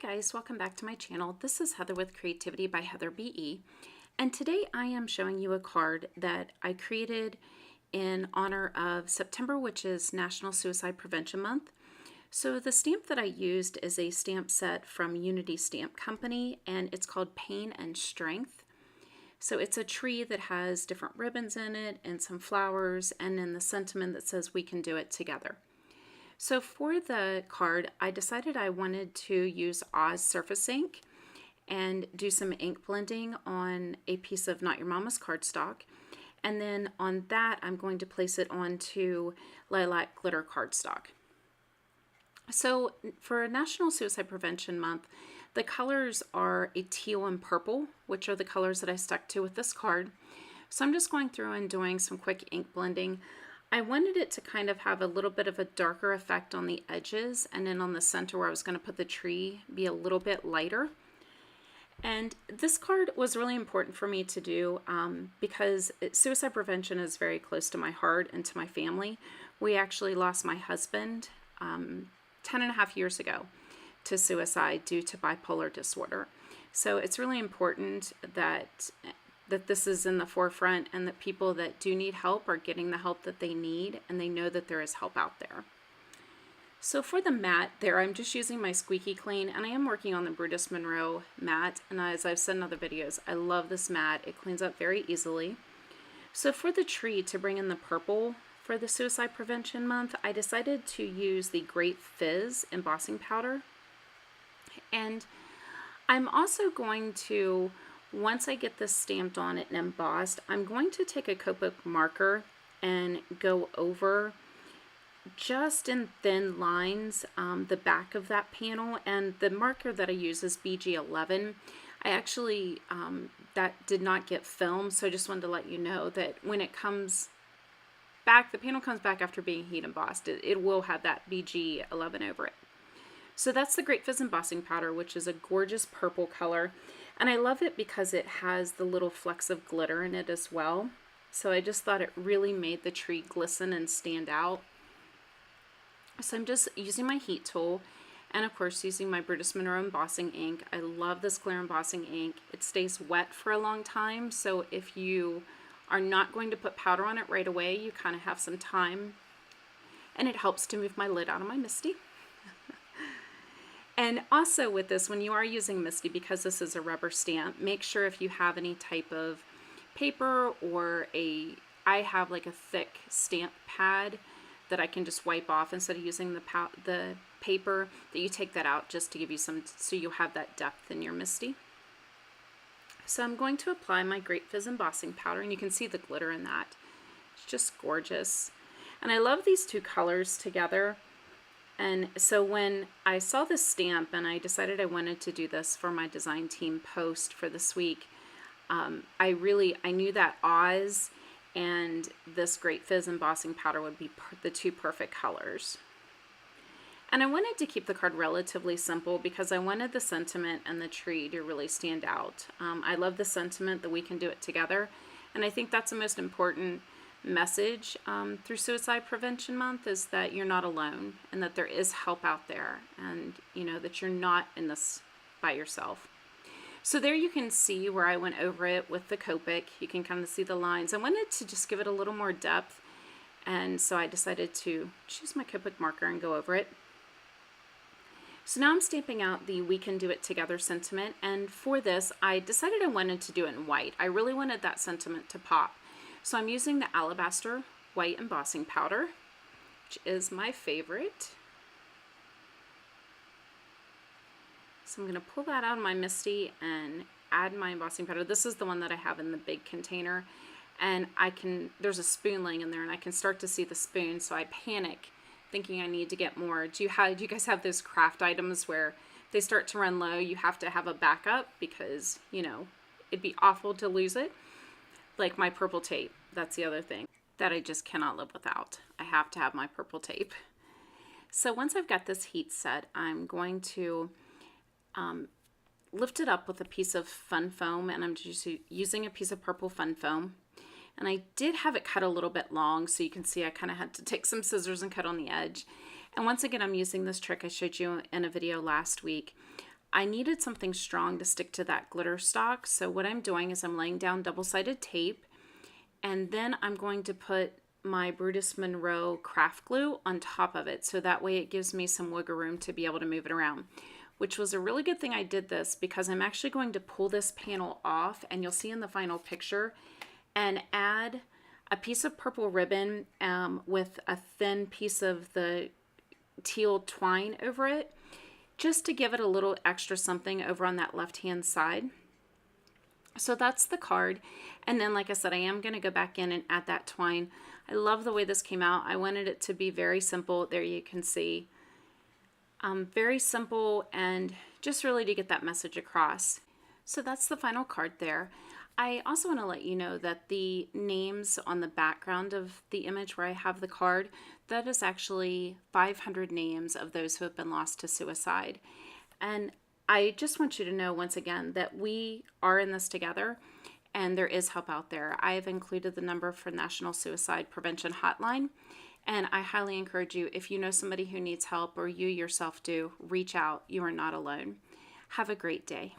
guys, welcome back to my channel. This is Heather with Creativity by Heather BE, and today I am showing you a card that I created in honor of September, which is National Suicide Prevention Month. So the stamp that I used is a stamp set from Unity Stamp Company, and it's called Pain and Strength. So it's a tree that has different ribbons in it and some flowers, and then the sentiment that says we can do it together. So for the card, I decided I wanted to use Oz Surface Ink and do some ink blending on a piece of Not Your Mama's cardstock. And then on that, I'm going to place it onto lilac glitter cardstock. So for National Suicide Prevention Month, the colors are a teal and purple, which are the colors that I stuck to with this card. So I'm just going through and doing some quick ink blending. I wanted it to kind of have a little bit of a darker effect on the edges, and then on the center where I was going to put the tree be a little bit lighter. And this card was really important for me to do because suicide prevention is very close to my heart and to my family. We actually lost my husband 10.5 years ago to suicide due to bipolar disorder. So it's really important that this is in the forefront and that people that do need help are getting the help that they need, and they know that there is help out there. So for the mat there, I'm just using my Squeaky Clean, and I am working on the Brutus Monroe mat, and as I've said in other videos, I love this mat. It cleans up very easily. So for the tree, to bring in the purple for the Suicide Prevention Month, I decided to use the Great Fizz embossing powder. And I'm also going to, once I get this stamped on it and embossed, I'm going to take a Copic marker and go over just in thin lines the back of that panel. And the marker that I use is BG11. I actually, that did not get filmed, so I just wanted to let you know that when it comes back, the panel comes back after being heat embossed, it will have that BG11 over it. So that's the Great Fizz embossing powder, which is a gorgeous purple color. And I love it because it has the little flecks of glitter in it as well. So I just thought it really made the tree glisten and stand out. So I'm just using my heat tool and of course using my Brutus Monroe embossing ink. I love this clear embossing ink. It stays wet for a long time. So if you are not going to put powder on it right away, you kind of have some time. And it helps to move my lid out of my Misty. And also with this, when you are using Misty, because this is a rubber stamp, make sure if you have any type of paper or I have like a thick stamp pad that I can just wipe off instead of using the paper, that you take that out just to give you some, so you have that depth in your Misty. So I'm going to apply my Great Fizz embossing powder, and you can see the glitter in that. It's just gorgeous. And I love these two colors together. And so when I saw this stamp and I decided I wanted to do this for my design team post for this week, I knew that Oz and this Great Fizz embossing powder would be the two perfect colors. And I wanted to keep the card relatively simple because I wanted the sentiment and the tree to really stand out. I love the sentiment that we can do it together, and I think that's the most important message through Suicide Prevention Month, is that you're not alone and that there is help out there, and you know that you're not in this by yourself. So there you can see where I went over it with the Copic. You can kind of see the lines. I wanted to just give it a little more depth, and so I decided to choose my Copic marker and go over it. So now I'm stamping out the We Can Do It Together sentiment, and for this I decided I wanted to do it in white. I really wanted that sentiment to pop. So I'm using the Alabaster white embossing powder, which is my favorite. So I'm going to pull that out of my Misty and add my embossing powder. This is the one that I have in the big container, and there's a spoon laying in there and I can start to see the spoon, so I panic thinking I need to get more. Do you guys have those craft items where if they start to run low, you have to have a backup because, you know, it'd be awful to lose it? Like my purple tape, that's the other thing that I just cannot live without. I have to have my purple tape. So once I've got this heat set, I'm going to lift it up with a piece of fun foam, and I'm just using a piece of purple fun foam. And I did have it cut a little bit long, so you can see I kind of had to take some scissors and cut on the edge. And once again, I'm using this trick I showed you in a video last week. I needed something strong to stick to that glitter stock. So what I'm doing is I'm laying down double-sided tape, and then I'm going to put my Brutus Monroe craft glue on top of it. So that way it gives me some wiggle room to be able to move it around, which was a really good thing I did this, because I'm actually going to pull this panel off, and you'll see in the final picture, and add a piece of purple ribbon with a thin piece of the teal twine over it, just to give it a little extra something over on that left hand side. So that's the card. And then, like I said, I am going to go back in and add that twine. I love the way this came out. I wanted it to be very simple. There you can see. Very simple, and just really to get that message across. So that's the final card there. I also want to let you know that the names on the background of the image where I have the card, that is actually 500 names of those who have been lost to suicide. And I just want you to know once again that we are in this together, and there is help out there. I have included the number for National Suicide Prevention Hotline, and I highly encourage you, if you know somebody who needs help or you yourself do, reach out. You are not alone. Have a great day.